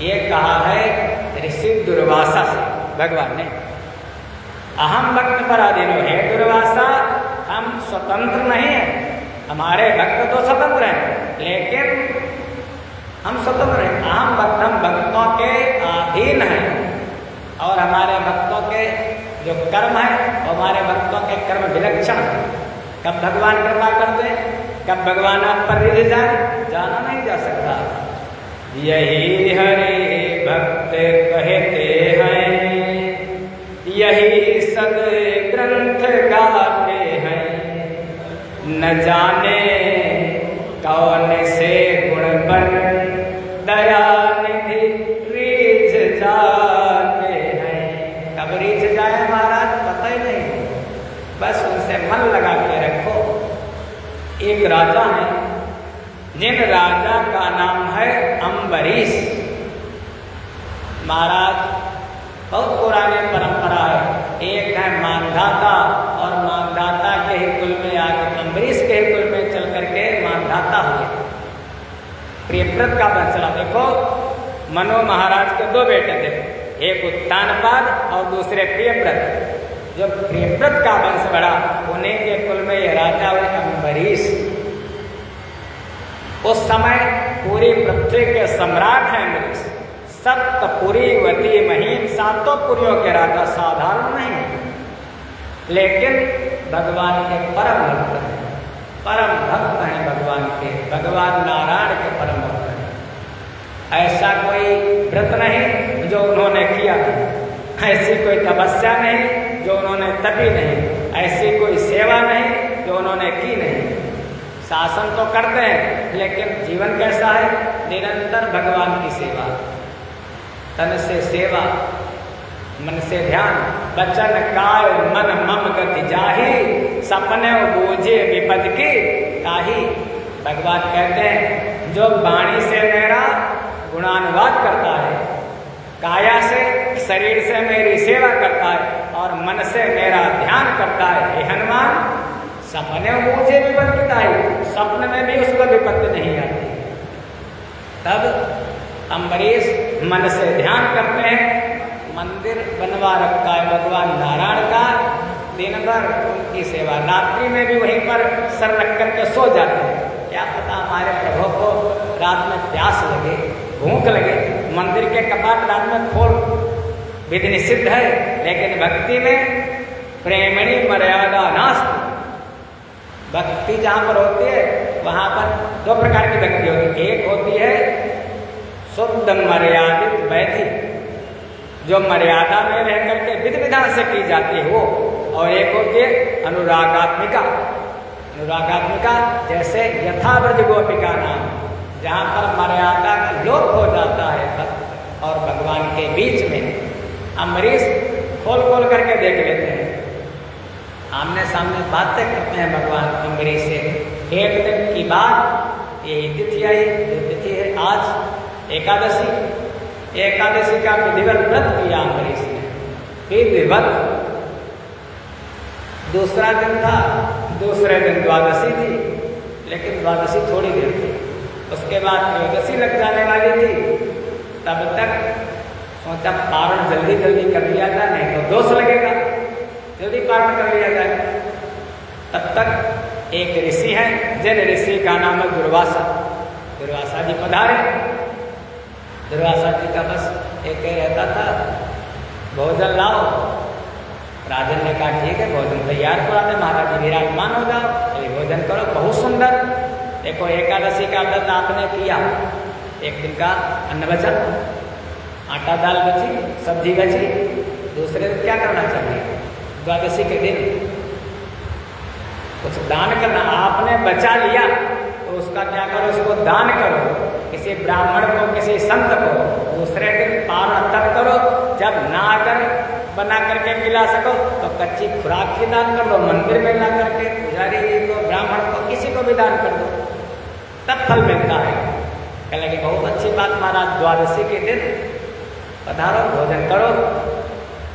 ये कहा है ऋषि दुर्वासा से, भगवान ने, अहम भक्त पराधीनो, हे दुर्वासा हम स्वतंत्र नहीं हैं, हमारे भक्त तो स्वतंत्र हैं, लेकिन हम स्वतंत्र हैं। अहम भक्त, हम भक्तों के अधीन हैं, और हमारे भक्तों के जो कर्म है वो हमारे भक्तों के कर्म विलक्षण है। कब भगवान कृपा करते हैं, कब भगवान आप पर रिझ जाए, जाना नहीं जा सकता। यही हरि भक्त कहते हैं, यही सद ग्रंथ गाते हैं, न जाने कौन से गुण पर दया निधि रीझ जाते हैं। कब रीझ जाए महाराज पता ही नहीं, बस उनसे मन लगा के रखो। एक राजा है, जिन राजा का नाम है अम्बरीश महाराज। बहुत पुरानी परंपरा है, एक है मानधाता, और मानधाता के ही कुल में आके अम्बरीश के ही कुल में चल करके मानधाता हुए। प्रिय प्रियव्रत का वंश चला। देखो मनु महाराज के दो बेटे थे, एक उत्तानपाद और दूसरे प्रियव्रत। जो प्रियव्रत का वंश बढ़ा उन्हीं के कुल में ये राजा हुए अम्बरीश। उस समय पूरी पृथ्वी के सम्राट हैं अम्बरीश। सप्तपुरी वती महीन, सातों पुरियों के राजा साधारण नहीं, लेकिन भगवान के परम भक्त हैं, परम भक्त हैं भगवान के, भगवान नारायण के परम भक्त हैं। ऐसा कोई व्रत नहीं जो उन्होंने किया, ऐसी कोई तपस्या नहीं जो उन्होंने तपी नहीं, ऐसी कोई सेवा नहीं जो उन्होंने की नहीं। शासन तो करते हैं लेकिन जीवन कैसा है? निरंतर भगवान की सेवा, तन से सेवा, मन से ध्यान, वचन काय मन मम गति जाहि, सपने बूझे विपद की ताहि। भगवान कहते हैं जो वाणी से मेरा गुणानुवाद करता है, काया से शरीर से मेरी सेवा करता है और मन से मेरा ध्यान करता है, हे हनुमान सपने बूझे विपद की ताहि, स्वप्न में भी उसको विपत्ति नहीं आती। तब अम्बरीश मन से ध्यान करते हैं, मंदिर बनवा रखा है भगवान नारायण का, दिन भर उनकी सेवा, रात्रि में भी वहीं पर सर रख करके सो जाते हैं। क्या पता हमारे प्रभु को रात में प्यास लगे, भूख लगे, मंदिर के कपाट रात में खोल, विधि निषिद्ध है, लेकिन भक्ति में प्रेमणी मर्यादा नास्ति। भक्ति जहाँ पर होती है वहाँ पर दो प्रकार की भक्ति होती है। एक होती है शुद्ध मर्यादित वैधि, जो मर्यादा में रह करके विधि विधान से की जाती है वो, और एक होती है अनुरागात्मिका। अनुरागात्मिका जैसे यथाव्रज गोपिका नाम, जहाँ पर मर्यादा का लोप हो जाता है भक्त और भगवान के बीच में। अम्बरीश खोल खोल करके देख लेते हैं, आमने सामने बातें करते हैं भगवान अम्बरीश से। एक दिन की बात, ये तिथि आई, ये तिथि है आज एकादशी, एकादशी का विधिवत व्रत किया अम्बरीश ने, विधिवत। दूसरा दिन था, दूसरे दिन द्वादशी थी, लेकिन द्वादशी थोड़ी देर थी, उसके बाद त्रयोदशी लग जाने वाली थी। तब तक सोचा पारण जल्दी जल्दी कर लिया जाए, नहीं तो दोष लगेगा, जल्दी पारण कर लिया जाए। तब तक एक ऋषि है, जिन ऋषि का नाम है दुर्वासा। दुर्वासा जी पधारे। दुर्वासा जी का बस एक ही रहता था, भोजन लाओ। राजन ने कहा ठीक है भोजन तैयार करा दे, महाराज जी विराजमान हो जाओ, अभी भोजन करो। बहुत सुंदर। देखो एकादशी का व्रत आपने किया, एक दिन का अन्न बचा, आटा दाल बची, सब्जी बची, दूसरे दिन क्या करना चाहिए? द्वादशी के दिन कुछ दान करना। आपने बचा लिया तो उसका क्या करो? उसको दान करो, किसी ब्राह्मण को, किसी संत को। दूसरे दिन पारण तब करो जब ना अगर बना करके खिला सको तो कच्ची खुराक की दान कर दो, मंदिर में ला करके पुजारी जी को, ब्राह्मण को, किसी को भी दान कर दो, तब फल मिलता है। कह लगे बहुत अच्छी बात महाराज, द्वादशी के दिन पधारो, भोजन करो।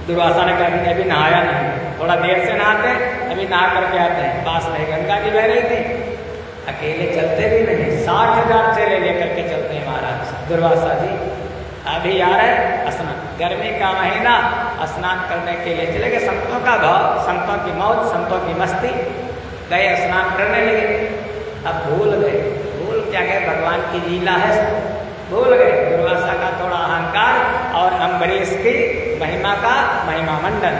दुर्वासा ने कहा अभी नहाया नहीं, थोड़ा देर से नहाते, अभी नहा करके आते हैं। पास में गंगा जी बह रही थी, अकेले चलते भी नहीं, 60,000 चेले लेकर के चलते हैं महाराज दुर्वासा जी। अभी आ रहे स्नान, गर्मी का महीना, स्नान करने के लिए चले गए। संतों का भाव, संतों की मौज, संतों की मस्ती, गए स्नान करने लगे। अब भूल गए, भूल क्या गए? भगवान की लीला है, भूल गए। दुर्वासा का थोड़ा अहंकार और अम्बरीश की महिमा का महिमा मंडन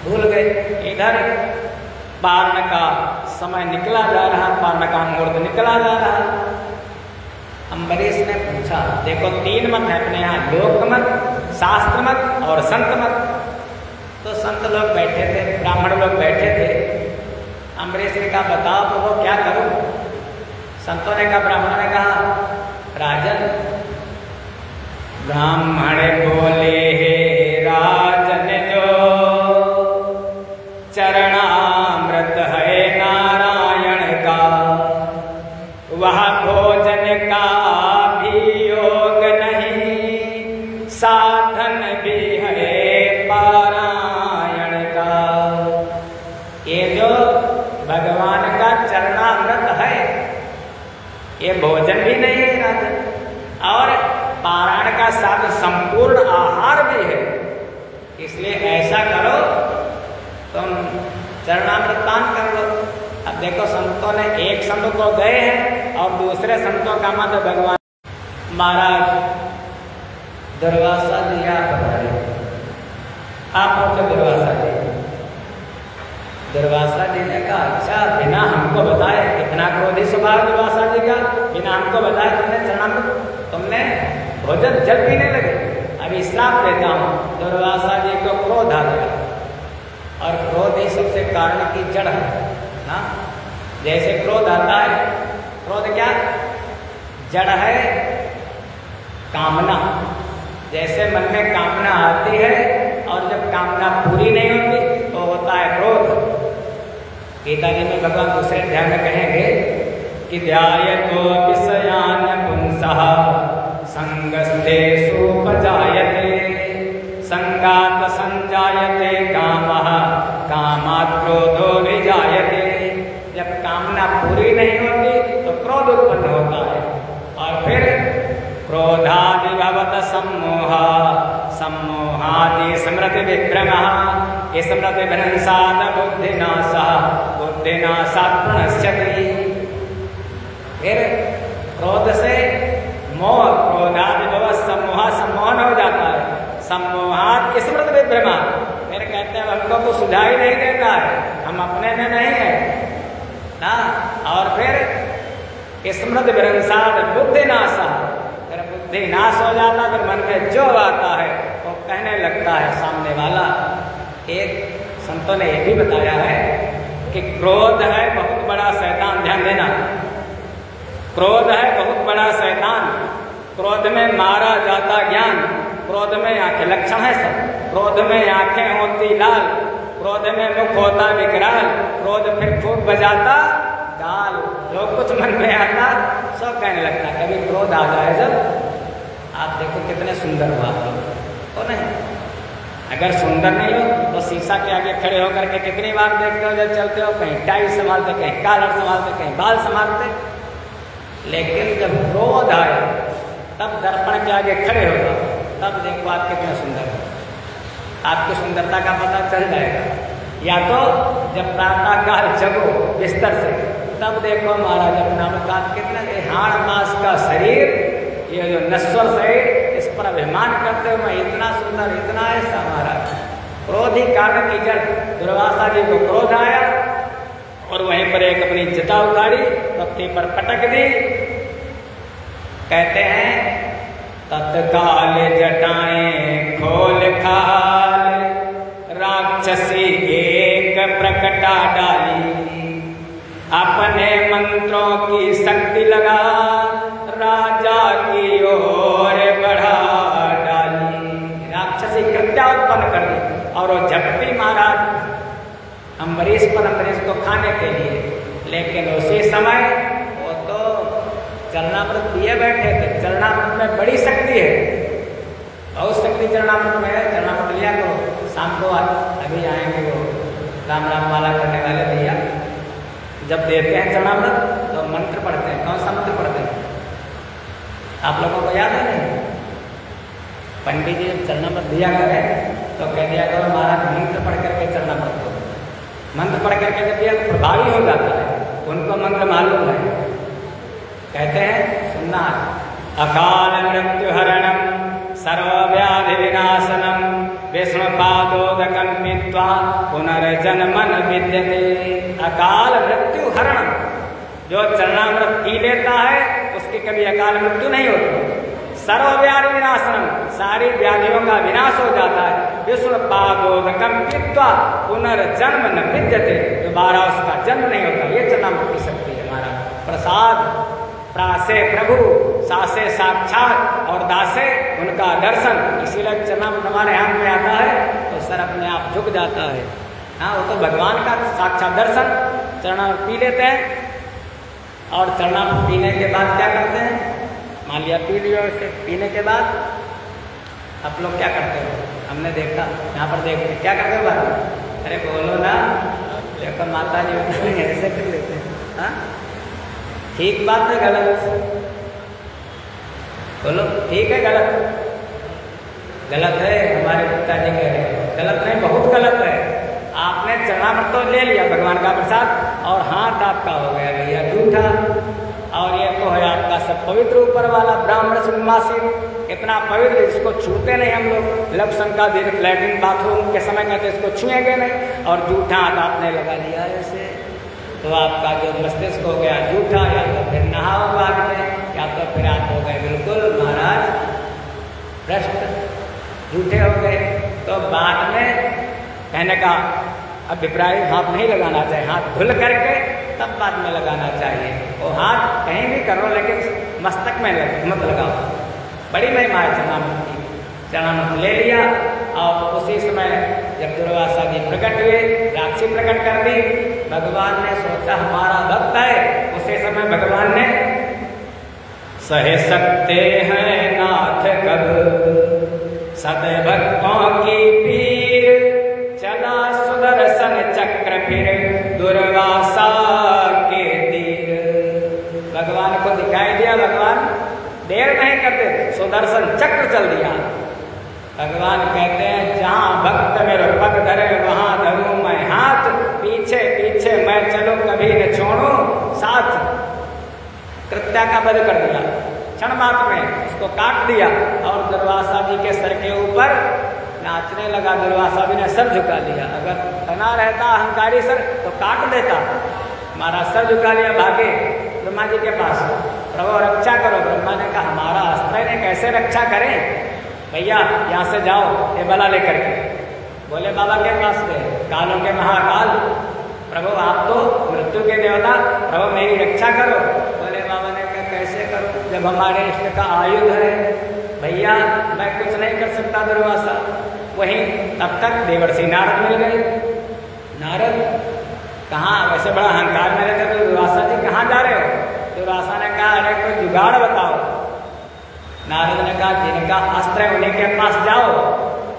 भूल गए। इधर पारण का समय निकला जा रहा, पारण का मुहूर्त निकला जा रहा। अम्बरीश ने पूछा, देखो 3 मत है अपने यहाँ, लोक मत, शास्त्र मत और संत मत। तो संत लोग बैठे थे, ब्राह्मण लोग बैठे थे। अम्बरीश ने कहा बताओ तो वो क्या करूं? संतों ने कहा, ब्राह्मणों ने कहा राजन, ब्राह्मण बोले हे राजन जो चरणामृत है नारायण का, वह भोजन का भी योग नहीं, साधन भी है पारायण का। ये जो भगवान का चरणामृत है, ये भोजन भी साथ संपूर्ण आहार भी है। इसलिए ऐसा करो, तुम चरणामृत पान कर लो। अब देखो संतों ने, एक संत तो गए हैं और दूसरे संतों का मत भगवान महाराज दुर्वासा जी आप बताइए, आप पूछो दुर्वासा जी। दुर्वासा जी ने कहा अच्छा, बिना हमको बताए, इतना क्रोधी स्वभाव दुर्वासा जी का, बिना हमको बताए तुमने चरणामृत, तुमने भोजन जल पीने लगे। अभी श्राप देता हूँ। दुर्वासा जी को क्रोध आ गया, और क्रोध ही सबसे कारण की जड़ है ना। जैसे क्रोध आता है, क्रोध क्या जड़ है? कामना। जैसे मन में कामना आती है और जब कामना पूरी नहीं होती तो होता है क्रोध। गीता जी में भगवान दूसरे अध्याय में कहेंगे कि ध्यायतो विषयान पुंसः संगस्तेषुपजायते संगात संजायते कामः कामात् क्रोधो विजायते। जब कामना पूरी नहीं होती तो क्रोध उत्पन्न होता है, और फिर क्रोधादि भवत सम्मोहा सम्मोहादि स्मृति विभ्रमः स्मृति भ्रंशात् बुद्धिनाशः बुद्धिनाशात् प्रणश्यति। फिर क्रोध से मोह, क्रोधादि भवत सम्मोहा, सम्मोहन हो जाता है। सम्मोहात् स्मृति विभ्रमा, फिर कहते हैं हमको तो सुझाई नहीं देता है, हम अपने में नहीं है ना। और फिर स्मृति भ्रंशात् बुद्धिनाशः, फिर बुद्धि नाश हो जाता, फिर मन में जो आता है वो कहने लगता है सामने वाला। एक संतों ने यह भी बताया है कि क्रोध है बहुत बड़ा शैतान। ध्यान देना, क्रोध है बहुत बड़ा शैतान। क्रोध में मारा जाता ज्ञान, क्रोध में आंखें, लक्षण है सब। क्रोध में आंखें होती लाल, क्रोध में मुख होता विकराल, क्रोध फिर खूब बजाता दाल। जो कुछ मन में आता सब कहने लगता। कभी क्रोध आ जाए जब, आप देखो कितने सुंदर हुआ तो नहीं। अगर सुंदर नहीं हो तो शीशा के आगे खड़े होकर के कितनी बार देखते हो जब चलते हो, कहीं टाई संभालते, कहीं कॉलर संभालते, कहीं बाल संभालते। लेकिन जब क्रोध आए तब दर्पण के आगे खड़े हो जाओ, तब देखो आप कितने सुंदर हो। आपकी सुंदरता का पता चल जाएगा। या तो जब प्रातः काल जगो बिस्तर से, तब देखो महाराज अपना मुख, कितना हाड़ मास का शरीर, ये जो नश्वर शरीर, इस पर अभिमान करते हो मैं इतना सुंदर, इतना ऐसा। महाराज क्रोध ही कारण की जड़। दुर्वासा जी को क्रोध आया और वहीं पर एक अपनी जटा उखाड़ी, पत्ती पर पटक दी। कहते हैं तत्काल जटाएं खोल खाल राक्षसी एक प्रकटा डाली, अपने मंत्रों की शक्ति लगा राजा की ओर बढ़ा डाली। राक्षसी कृत्या उत्पन्न कर दी और वो झपटी महाराज अम्बरीश पर, अम्बरीश को खाने के लिए। लेकिन उसी समय वो तो चरणामृत पिए बैठे थे। चरणामृत में बड़ी शक्ति है, बहुत शक्ति चरणामृत में है। चरणामृत लिया करो, शाम को अभी आएंगे वो राम राम वाला करने वाले भैया, जब देते हैं चरणामृत तो मंत्र पढ़ते हैं। कौन सा मंत्र पढ़ते हैं आप लोगों को याद है? नहीं? पंडित जी चरणामृत दिया करें तो कह दिया करो महाराज मंत्र पढ़ करके चरणामृत को, मंत्र पढ़ करके जब यह प्रभावी हो जाता है, उनको मंत्र मालूम है। कहते हैं सुनना, अकाल मृत्यु हरणम सर्वव्याधि विनाशनम विष्णुपादोदकं पीत्वा पुनर्जन्मन विद्यते। अकाल मृत्यु हरणम, जो चरणामृत पी लेता है उसकी कभी अकाल मृत्यु नहीं होती। सर्वव्याधि विनाशनम, सारी व्याधियों का विनाश हो जाता है। विष्णुपादोदकं पीत्वा पुनर्जन्म न विद्यते, दोबारा उसका जन्म नहीं होता। ये चरणामृत की शक्ति है। हमारा प्रसाद, प्रासे प्रभु, सासे साक्षात और दासे उनका दर्शन। इसीलिए चरणामृत हमारे हाथ में आता है तो सर अपने आप झुक जाता है। हाँ, वो तो भगवान का साक्षात दर्शन। चरणामृत पी लेते हैं और चरणामृत पीने के बाद क्या करते हैं? मान लिया पी लिया, उसे पीने के बाद आप लोग क्या करते हो? हमने देखा, यहाँ पर देखते क्या करते हो बात? अरे बोलो ना, देखो माता जी ऐसे कर लेते हैं। हाँ, ठीक बात है गलत? बोलो ठीक है गलत? गलत है, हमारे पिताजी कह रहे हैं। गलत नहीं, बहुत गलत है। आपने चरणामृत तो ले लिया भगवान का प्रसाद और हाथ आपका हो गया भैया जूठा, और ये तो है आपका सब पवित्र ऊपर वाला ब्राह्मण सिंहासन, इतना पवित्र जिसको छूते नहीं हम लोग। लव शंका दीर्घ लैट्रिन बाथरूम के समय कहते इसको छुएंगे नहीं, और जूठा हाथ आपने लगा लिया ऐसे, तो आपका जो मस्तिष्क हो गया जूठा, या तो फिर नहाओ बाद में, या तो फिर आप हो गए बिल्कुल महाराज भ्रष्ट, झूठे हो गए। तो बाद में कहने का अभिप्राय हाथ नहीं लगाना चाहिए, हाथ धुल करके तब बाद में लगाना चाहिए। वो हाथ कहीं भी करो लेकिन मस्तक में मत लगाओ। बड़ी महिमा है चरणामृत की। चरणामृत ले लिया और उसी समय जब दुर्वासा जी प्रकट हुए, राक्षी प्रकट कर दी, भगवान ने सोचा हमारा भक्त है, उसी समय भगवान ने सह सकते हैं नाथ कब सद भक्तों की पीर, चला सुदर्शन चक्र फिर दुर्वासा के तीर। भगवान को दिखाई दिया, भगवान देर नहीं करते, सुदर्शन चक्र चल दिया। भगवान कहते हैं जहां भक्त मेरे पग धरे वहां धरूं मैं हाथ, पीछे पीछे मैं चलूं कभी न छोड़ूं साथ। कृत्या का वध कर दिया, क्षण मात्र में उसको काट दिया, और दुर्वासा जी के सर के ऊपर नाचने लगा। दुर्वासा जी ने सर झुका लिया, अगर बना रहता अहंकारी सर तो काट देता, हमारा सर झुका लिया, भागे ब्रह्मा जी के पास, प्रभु रक्षा करो। ब्रह्मा ने कहा हमारा अस्त्र ने कैसे रक्षा करें भैया, यहाँ से जाओ ये बला लेकर के। बोले बाबा के पास गए, कालों के महाकाल, प्रभु आप तो मृत्यु के देवता, प्रभु मेरी रक्षा करो। बोले बाबा ने कहा कैसे करो, जब हमारे इष्ट का आयुध है भैया, मैं कुछ नहीं कर सकता दुर्वासा। वहीं तब तक देवर्षि नारद मिल गए। नारद कहाँ, वैसे बड़ा अहंकार में रहते, तो दुर्वासा जी कहाँ जा रहे हो? दुर्वासा ने कहा अरे कोई जुगाड़ बताओ। नारद ने कहा जिनका अस्त्र है उन्हीं के पास जाओ।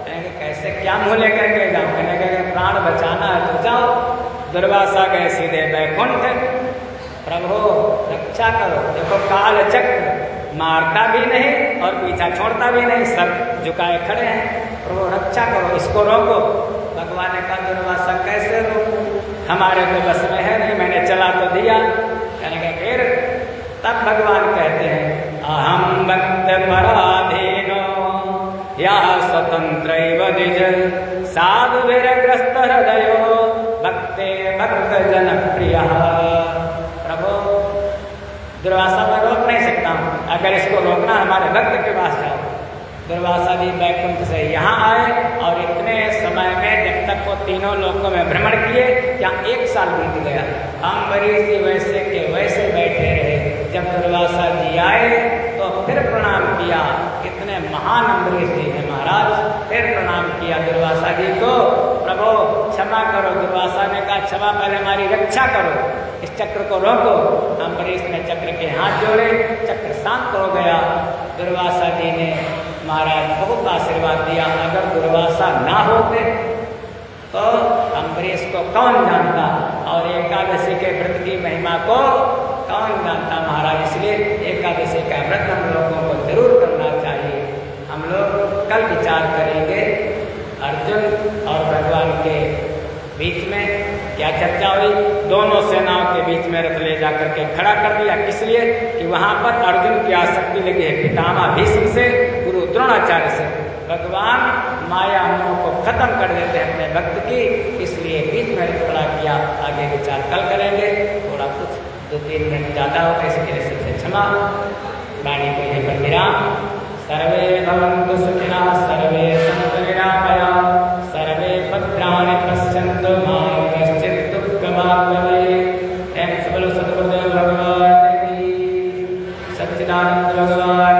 कहेंगे कैसे, क्या मुँह लेकर के जाओ? कहने प्राण बचाना है तो जाओ। दुर्वासा गए सीधे बैकुंठ, प्रभु रक्षा करो। देखो काल चक्र मारता भी नहीं और पीछा छोड़ता भी नहीं, सर झुकाए खड़े हैं, प्रभु रक्षा करो, इसको रोको। भगवान ने कहा दुर्वासा कैसे रोको, हमारे तो बस में है नहीं, मैंने चला तो दिया। कहेंगे फिर तब भगवान कहते हैं अहम भक्त पराधीनो या स्वतंत्र द्विज साधु विरग्रस्त हृदयो भक्ते भक्त जन प्रिय। प्रभु दुर्वासा मैं रोक नहीं सकता हूँ, अगर इसको रोकना हमारे भक्त के पास जाओ। दुर्वासा जी बैकुंठ से यहाँ आए और इतने समय में जब तक वो तीनों लोकों में भ्रमण किए, क्या 1 साल बीत गया। अम्बरीश जी वैसे के वैसे बैठे रहे। जब दुर्वासा जी आए तो फिर प्रणाम किया, इतने महान अम्बरीश जी हैं महाराज। फिर प्रणाम किया दुर्वासा जी को, प्रभु क्षमा करो। दुर्वासा ने कहा क्षमा, पहले हमारी रक्षा करो, इस चक्र को रोको। अम्बरीश ने चक्र के हाथ जोड़े, चक्र शांत हो गया। दुर्वासा जी ने महाराज बहुत आशीर्वाद दिया। अगर दुर्वासा ना होते तो अम्बरीश को कौन जानता, और एकादशी के व्रत की महिमा को कौन जानता महाराज। इसलिए एकादशी का व्रत हम लोगों को जरूर करना चाहिए। हम लोग कल विचार करेंगे अर्जुन और भगवान के बीच में क्या चर्चा हुई। दोनों सेनाओं के बीच में रथ ले जाकर के खड़ा कर दिया, किस लिए कि वहां पर अर्जुन की आसक्ति लगी है पितामह भीष्म से, गुरु द्रोणाचार्य से। भगवान माया मोह को खत्म कर देते हैं अपने भक्त की, इसलिए बीच में खड़ा किया। आगे विचार कल करेंगे। थोड़ा कुछ 2-3 मिनट ज़्यादा होगा, इसके लिए सबसे क्षमा। वाणी को यहीं पर विराम। सर्वे भवन्तु सुखिनः, सर्वे सन्तु निरामयाः, सर्वे भद्राणि पश्यन्तु मा कश्चित् दुःखभाग् भवेत्। सद्गुरुदेव भगवान की, सच्चिदानंद भगवान